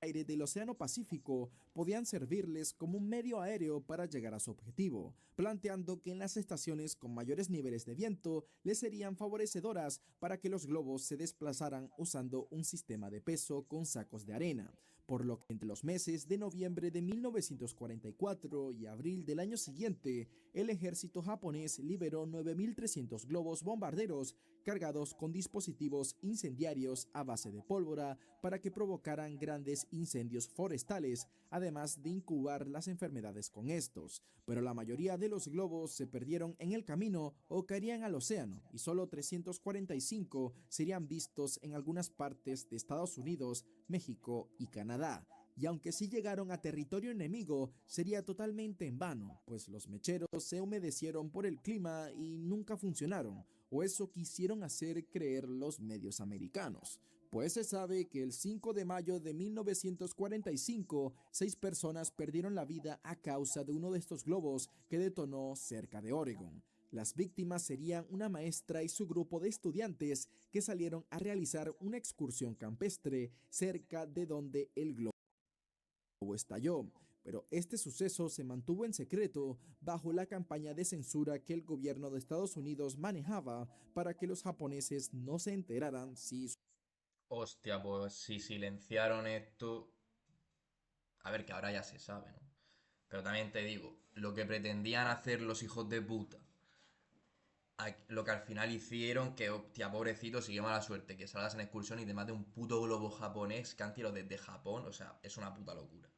aire del Océano Pacífico podían servirles como un medio aéreo para llegar a su objetivo, planteando que en las estaciones con mayores niveles de viento les serían favorecedoras para que los globos se desplazaran usando un sistema de peso con sacos de arena, por lo que entre los meses de noviembre de 1944 y abril del año siguiente, el ejército japonés liberó 9.300 globos bombarderos cargados con dispositivos incendiarios a base de pólvora para que provocaran grandes incendios forestales, además de incubar las enfermedades con estos. Pero la mayoría de los globos se perdieron en el camino o caerían al océano, y solo 345 serían vistos en algunas partes de Estados Unidos, México y Canadá. Y aunque sí llegaron a territorio enemigo, sería totalmente en vano, pues los mecheros se humedecieron por el clima y nunca funcionaron, o eso quisieron hacer creer los medios americanos. Pues se sabe que el 5 de mayo de 1945, 6 personas perdieron la vida a causa de uno de estos globos que detonó cerca de Oregon. Las víctimas serían una maestra y su grupo de estudiantes que salieron a realizar una excursión campestre cerca de donde el globo estalló, pero este suceso se mantuvo en secreto bajo la campaña de censura que el gobierno de Estados Unidos manejaba para que los japoneses no se enteraran si... Hostia, pues si silenciaron esto. A ver, que ahora ya se sabe, ¿no? Pero también te digo, lo que pretendían hacer los hijos de puta, lo que al final hicieron, que hostia, pobrecito, sigue mala suerte, que salgas en excursión y te mate un puto globo japonés que han tirado desde Japón, o sea, es una puta locura.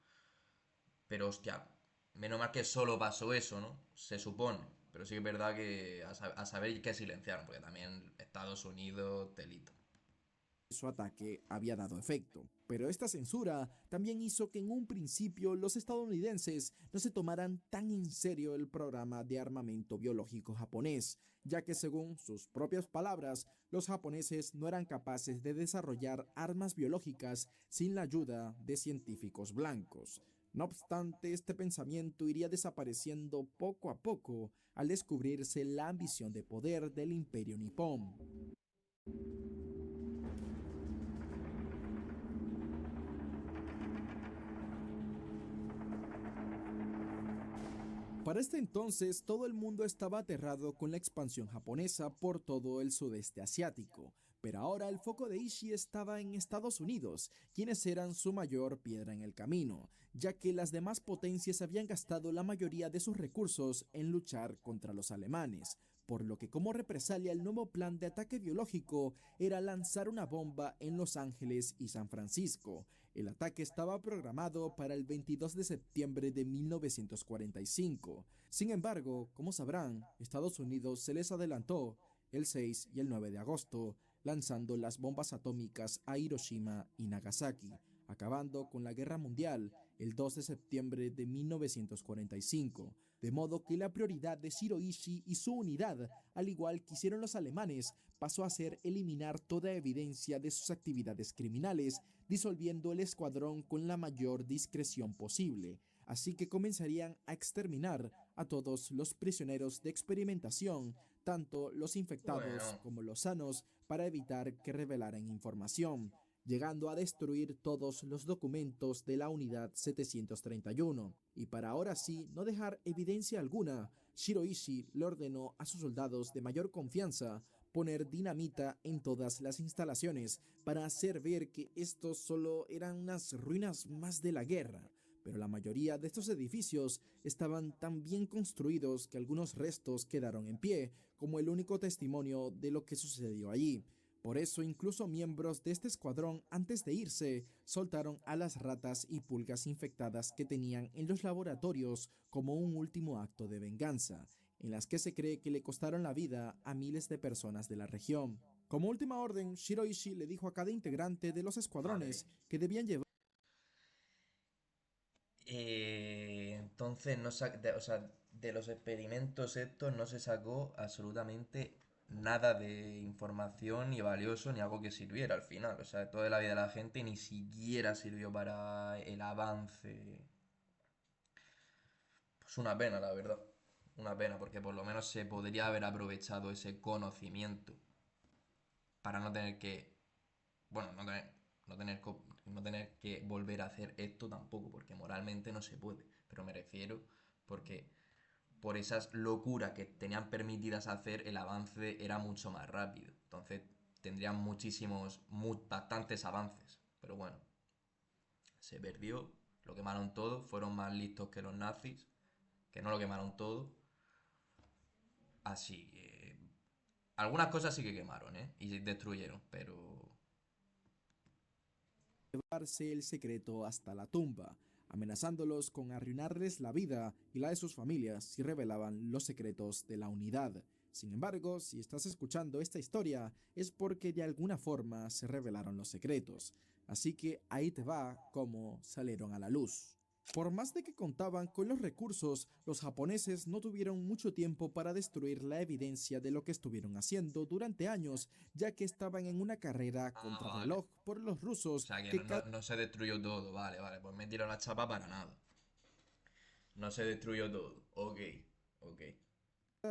Pero hostia, menos mal que solo pasó eso, ¿no? Se supone. Pero sí que es verdad que a saber que silenciaron, porque también Estados Unidos, telita. su ataque había dado efecto. Pero esta censura también hizo que en un principio los estadounidenses no se tomaran tan en serio el programa de armamento biológico japonés, ya que según sus propias palabras, los japoneses no eran capaces de desarrollar armas biológicas sin la ayuda de científicos blancos. No obstante, este pensamiento iría desapareciendo poco a poco al descubrirse la ambición de poder del imperio nipón. Para este entonces, todo el mundo estaba aterrado con la expansión japonesa por todo el sudeste asiático, pero ahora el foco de Ishii estaba en Estados Unidos, quienes eran su mayor piedra en el camino, ya que las demás potencias habían gastado la mayoría de sus recursos en luchar contra los alemanes, por lo que como represalia el nuevo plan de ataque biológico era lanzar una bomba en Los Ángeles y San Francisco. El ataque estaba programado para el 22 de septiembre de 1945. Sin embargo, como sabrán, Estados Unidos se les adelantó el 6 y el 9 de agosto, lanzando las bombas atómicas a Hiroshima y Nagasaki, acabando con la guerra mundial el 2 de septiembre de 1945, de modo que la prioridad de Shiroishi y su unidad, al igual que hicieron los alemanes, pasó a ser eliminar toda evidencia de sus actividades criminales, disolviendo el escuadrón con la mayor discreción posible. Así que comenzarían a exterminar a todos los prisioneros de experimentación, tanto los infectados Bueno, como los sanos, para evitar que revelaran información, llegando a destruir todos los documentos de la unidad 731. Y para ahora sí no dejar evidencia alguna, Shiroishi le ordenó a sus soldados de mayor confianza poner dinamita en todas las instalaciones para hacer ver que estos solo eran unas ruinas más de la guerra. Pero la mayoría de estos edificios estaban tan bien construidos que algunos restos quedaron en pie, como el único testimonio de lo que sucedió allí. Por eso incluso miembros de este escuadrón antes de irse soltaron a las ratas y pulgas infectadas que tenían en los laboratorios como un último acto de venganza, en las que se cree que le costaron la vida a miles de personas de la región. Como última orden, Shiroishi le dijo a cada integrante de los madre escuadrones mía. que debían llevar Entonces, o sea, de los experimentos estos no se sacó absolutamente nada de información ni valioso ni algo que sirviera al final. O sea, toda la vida de la gente ni siquiera sirvió para el avance. Pues una pena, la verdad. Una pena, porque por lo menos se podría haber aprovechado ese conocimiento para no tener que, bueno, no tener que volver a hacer esto tampoco, porque moralmente no se puede. Pero me refiero porque por esas locuras que tenían permitidas hacer, el avance era mucho más rápido. Entonces tendrían bastantes avances. Pero bueno, se perdió, lo quemaron todo, fueron más listos que los nazis, que no lo quemaron todo. Así que algunas cosas sí que quemaron, ¿eh? Y destruyeron, pero llevarse el secreto hasta la tumba, amenazándolos con arruinarles la vida y la de sus familias si revelaban los secretos de la unidad. Sin embargo, si estás escuchando esta historia, es porque de alguna forma se revelaron los secretos. Así que ahí te va cómo salieron a la luz. Por más de que contaban con los recursos, los japoneses no tuvieron mucho tiempo para destruir la evidencia de lo que estuvieron haciendo durante años, ya que estaban en una carrera vale. contrarreloj por los O rusos sea que que cada no se destruyó todo, vale, vale, pues me tiró la chapa para nada. No se destruyó todo, ok, ok.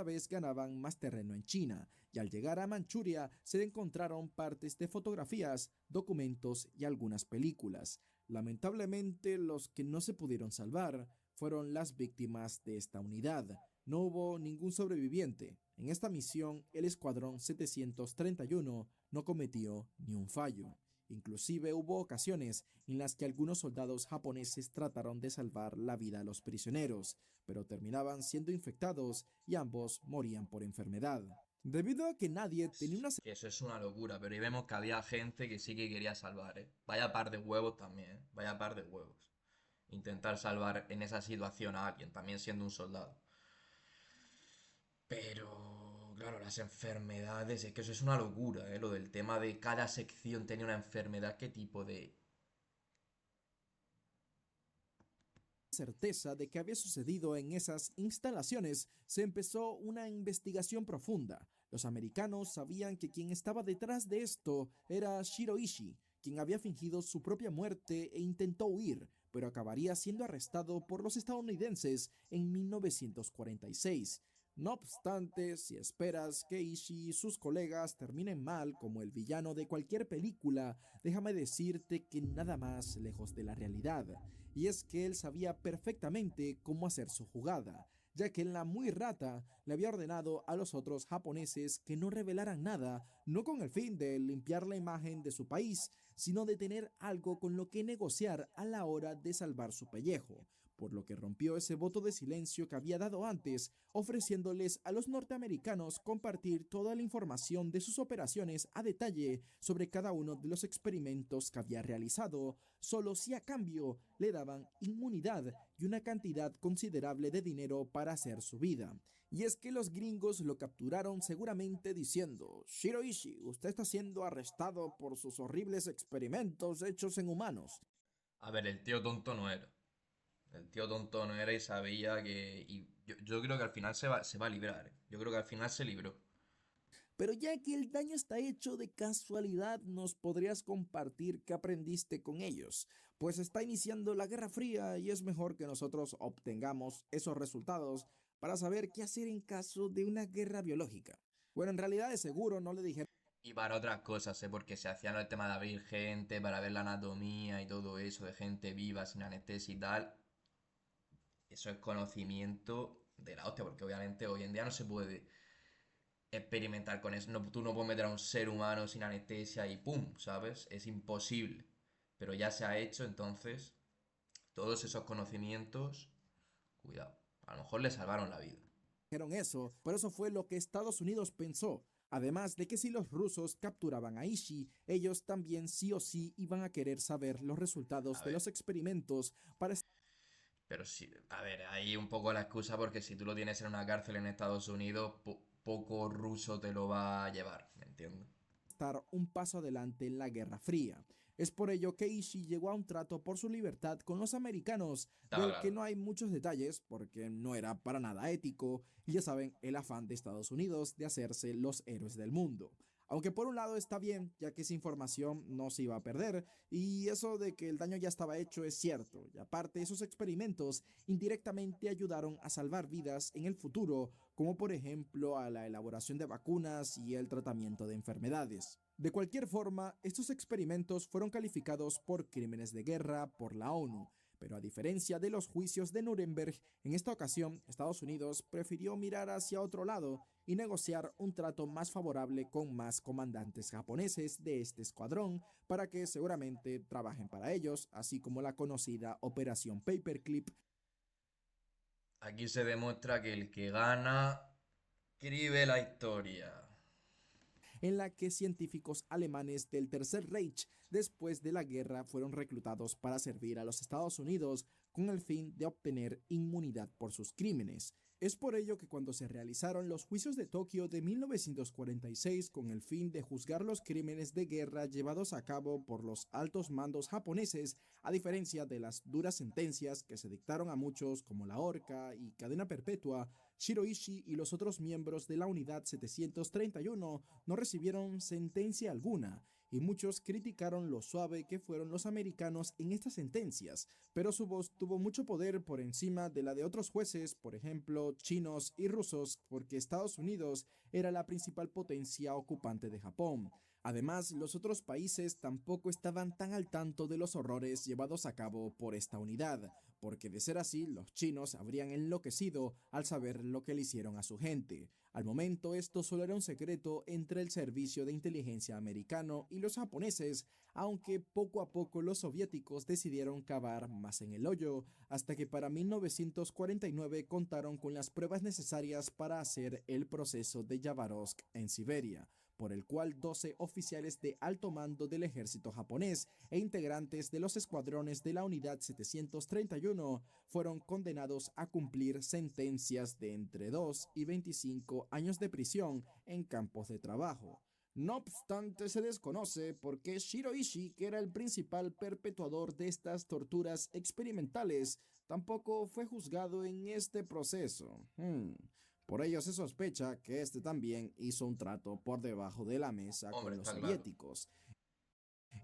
vez ganaban más terreno en China, y al llegar a Manchuria se encontraron partes de fotografías, documentos y algunas películas. Lamentablemente, los que no se pudieron salvar fueron las víctimas de esta unidad. No hubo ningún sobreviviente. En esta misión, el Escuadrón 731 no cometió ni un fallo. Inclusive hubo ocasiones en las que algunos soldados japoneses trataron de salvar la vida a los prisioneros, pero terminaban siendo infectados y ambos morían por enfermedad. Debido a que nadie tenía una Que eso es una locura, pero ahí vemos que había gente que sí que quería salvar, ¿eh? Vaya par de huevos también, ¿eh? Vaya par de huevos. Intentar salvar en esa situación a alguien, también siendo un soldado. Pero, claro, las enfermedades, es que eso es una locura, ¿eh? Lo del tema de cada sección tenía una enfermedad, qué tipo de... certeza de qué había sucedido en esas instalaciones, se empezó una investigación profunda. Los americanos sabían que quien estaba detrás de esto era Shiroishi, quien había fingido su propia muerte e intentó huir, pero acabaría siendo arrestado por los estadounidenses en 1946. No obstante, si esperas que Ishii y sus colegas terminen mal como el villano de cualquier película, déjame decirte que nada más lejos de la realidad. Y es que él sabía perfectamente cómo hacer su jugada, ya que la muy rata le había ordenado a los otros japoneses que no revelaran nada, no con el fin de limpiar la imagen de su país, sino de tener algo con lo que negociar a la hora de salvar su pellejo, por lo que rompió ese voto de silencio que había dado antes, ofreciéndoles a los norteamericanos compartir toda la información de sus operaciones a detalle sobre cada uno de los experimentos que había realizado, solo si a cambio le daban inmunidad y una cantidad considerable de dinero para hacer su vida. Y es que los gringos lo capturaron seguramente diciendo: Shiroishi, usted está siendo arrestado por sus horribles experimentos hechos en humanos. A ver, el tío tonto no era. El tío tonto no era y sabía que... Y yo creo que al final se va a librar. ¿Eh? Yo creo que al final se libró. Pero ya que el daño está hecho, de casualidad nos podrías compartir qué aprendiste con ellos, pues está iniciando la Guerra Fría y es mejor que nosotros obtengamos esos resultados para saber qué hacer en caso de una guerra biológica. Bueno, en realidad de seguro no le dijeron. Y para otras cosas, ¿eh? Porque se hacían el tema de abrir gente, para ver la anatomía y todo eso, de gente viva, sin anestesia y tal. Eso es conocimiento de la hostia, porque obviamente hoy en día no se puede experimentar con eso. No, tú no puedes meter a un ser humano sin anestesia y ¡pum! ¿Sabes? Es imposible. Pero ya se ha hecho, entonces, todos esos conocimientos, cuidado, a lo mejor le salvaron la vida. Eso, pero eso fue lo que Estados Unidos pensó. Además de que si los rusos capturaban a Ishii, ellos también sí o sí iban a querer saber los resultados A de ver, los experimentos para. pero sí, a ver, hay un poco la excusa porque si tú lo tienes en una cárcel en Estados Unidos, poco ruso te lo va a llevar, ¿me entiendes? Estar un paso adelante en la Guerra Fría. Es por ello que Ishii llegó a un trato por su libertad con los americanos, Está del que claro. no hay muchos detalles porque no era para nada ético, y ya saben, el afán de Estados Unidos de hacerse los héroes del mundo. Aunque por un lado está bien, ya que esa información no se iba a perder, y eso de que el daño ya estaba hecho es cierto, y aparte esos experimentos indirectamente ayudaron a salvar vidas en el futuro, como por ejemplo a la elaboración de vacunas y el tratamiento de enfermedades. De cualquier forma, estos experimentos fueron calificados por crímenes de guerra por la ONU, pero a diferencia de los juicios de Nuremberg, en esta ocasión Estados Unidos prefirió mirar hacia otro lado y negociar un trato más favorable con más comandantes japoneses de este escuadrón para que seguramente trabajen para ellos, así como la conocida Operación Paperclip. Aquí se demuestra que el que gana escribe la historia. En la que científicos alemanes del Tercer Reich después de la guerra fueron reclutados para servir a los Estados Unidos con el fin de obtener inmunidad por sus crímenes. Es por ello que cuando se realizaron los juicios de Tokio de 1946 con el fin de juzgar los crímenes de guerra llevados a cabo por los altos mandos japoneses, a diferencia de las duras sentencias que se dictaron a muchos como la horca y cadena perpetua, Shiroishi y los otros miembros de la Unidad 731 no recibieron sentencia alguna, y muchos criticaron lo suave que fueron los americanos en estas sentencias, pero su voz tuvo mucho poder por encima de la de otros jueces, por ejemplo, chinos y rusos, porque Estados Unidos era la principal potencia ocupante de Japón. Además, los otros países tampoco estaban tan al tanto de los horrores llevados a cabo por esta unidad, porque de ser así, los chinos habrían enloquecido al saber lo que le hicieron a su gente. Al momento, esto solo era un secreto entre el servicio de inteligencia americano y los japoneses, aunque poco a poco los soviéticos decidieron cavar más en el hoyo, hasta que para 1949 contaron con las pruebas necesarias para hacer el proceso de Yabarovsk en Siberia, por el cual 12 oficiales de alto mando del ejército japonés e integrantes de los escuadrones de la Unidad 731 fueron condenados a cumplir sentencias de entre 2 y 25 años de prisión en campos de trabajo. No obstante, se desconoce por qué Shiroishi, que era el principal perpetuador de estas torturas experimentales, tampoco fue juzgado en este proceso. Por ello se sospecha que este también hizo un trato por debajo de la mesa Hombre, con los está claro. soviéticos.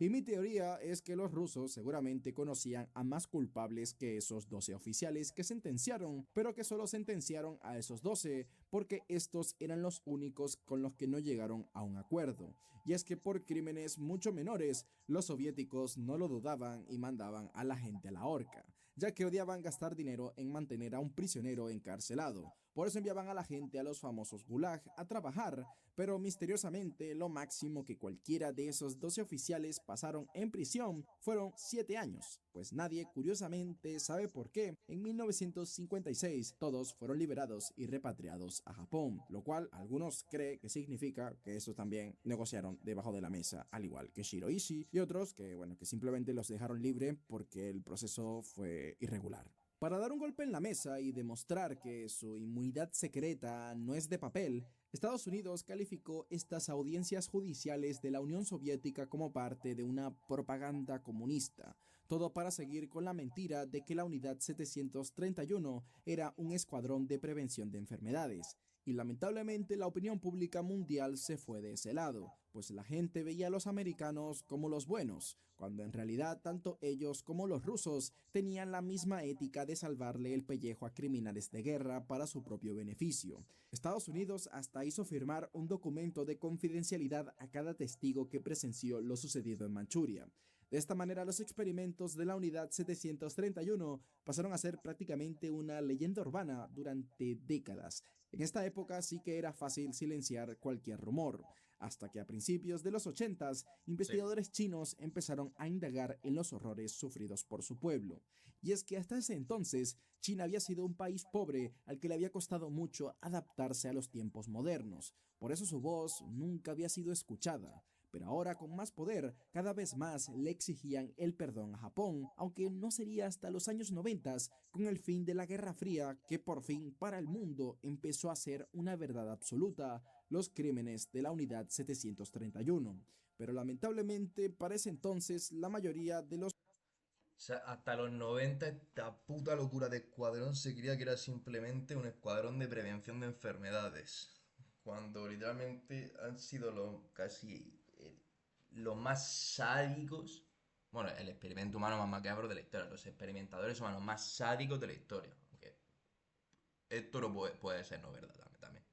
Y mi teoría es que los rusos seguramente conocían a más culpables que esos 12 oficiales que sentenciaron, pero que solo sentenciaron a esos 12 porque estos eran los únicos con los que no llegaron a un acuerdo. Y es que por crímenes mucho menores, los soviéticos no lo dudaban y mandaban a la gente a la horca. ya que odiaban gastar dinero en mantener a un prisionero encarcelado. Por eso enviaban a la gente a los famosos gulag a trabajar, pero misteriosamente lo máximo que cualquiera de esos 12 oficiales pasaron en prisión fueron 7 años, pues nadie curiosamente sabe por qué en 1956 todos fueron liberados y repatriados a Japón, lo cual algunos creen que significa que estos también negociaron debajo de la mesa, al igual que Shiroishi y otros que, bueno, que simplemente los dejaron libre porque el proceso fue irregular. Para dar un golpe en la mesa y demostrar que su inmunidad secreta no es de papel, Estados Unidos calificó estas audiencias judiciales de la Unión Soviética como parte de una propaganda comunista, todo para seguir con la mentira de que la Unidad 731 era un escuadrón de prevención de enfermedades. Y lamentablemente la opinión pública mundial se fue de ese lado, pues la gente veía a los americanos como los buenos, cuando en realidad tanto ellos como los rusos tenían la misma ética de salvarle el pellejo a criminales de guerra para su propio beneficio. Estados Unidos hasta hizo firmar un documento de confidencialidad a cada testigo que presenció lo sucedido en Manchuria. De esta manera, los experimentos de la Unidad 731 pasaron a ser prácticamente una leyenda urbana durante décadas. En esta época sí que era fácil silenciar cualquier rumor, hasta que a principios de los 80s, Sí. investigadores chinos empezaron a indagar en los horrores sufridos por su pueblo. Y es que hasta ese entonces, China había sido un país pobre al que le había costado mucho adaptarse a los tiempos modernos. Por eso su voz nunca había sido escuchada. Pero ahora con más poder, cada vez más le exigían el perdón a Japón, aunque no sería hasta los años 90, con el fin de la Guerra Fría, que por fin para el mundo empezó a ser una verdad absoluta, los crímenes de la Unidad 731. Pero lamentablemente para ese entonces la mayoría de los O sea, hasta los 90 esta puta locura de escuadrón se creía que era simplemente un escuadrón de prevención de enfermedades. Cuando literalmente han sido los casi los más sádicos. Bueno, el experimento humano más macabro de la historia. Los experimentadores humanos más sádicos de la historia. Aunque esto no puede ser no verdad también.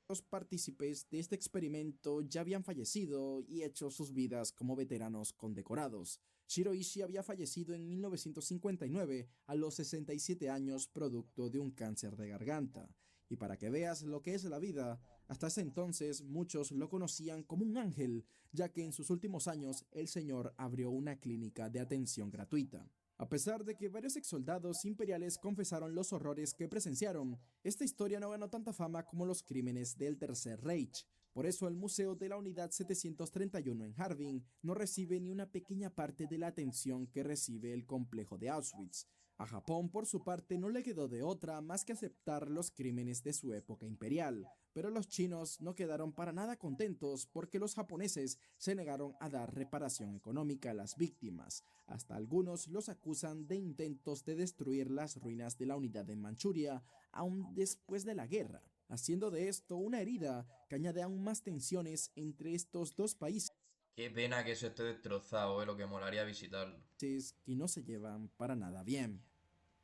Los partícipes de este experimento ya habían fallecido y hecho sus vidas como veteranos condecorados. Shiroishi había fallecido en 1959 a los 67 años producto de un cáncer de garganta. Y para que veas lo que es la vida, hasta ese entonces muchos lo conocían como un ángel, ya que en sus últimos años el señor abrió una clínica de atención gratuita. A pesar de que varios exsoldados imperiales confesaron los horrores que presenciaron, esta historia no ganó tanta fama como los crímenes del Tercer Reich. Por eso el Museo de la Unidad 731 en Harbin no recibe ni una pequeña parte de la atención que recibe el complejo de Auschwitz. A Japón, por su parte, no le quedó de otra más que aceptar los crímenes de su época imperial, pero los chinos no quedaron para nada contentos porque los japoneses se negaron a dar reparación económica a las víctimas. Hasta algunos los acusan de intentos de destruir las ruinas de la unidad en Manchuria aún después de la guerra, haciendo de esto una herida que añade aún más tensiones entre estos dos países Qué pena que eso esté destrozado, lo que molaría visitarlo. que no se llevan para nada bien.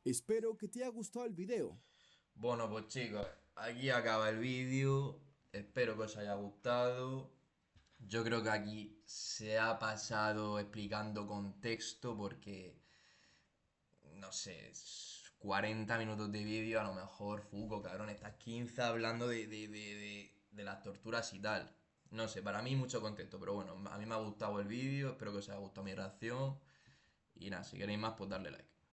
Espero que te haya gustado el video. Bueno, pues chicos, aquí acaba el vídeo. Espero que os haya gustado. Yo creo que aquí se ha pasado explicando contexto porque, no sé, 40 minutos de vídeo, a lo mejor, Fuco, cabrón, estás 15 hablando de las torturas y tal. No sé, para mí mucho contexto, pero bueno, a mí me ha gustado el vídeo, espero que os haya gustado mi reacción. Y nada, si queréis más, pues darle like.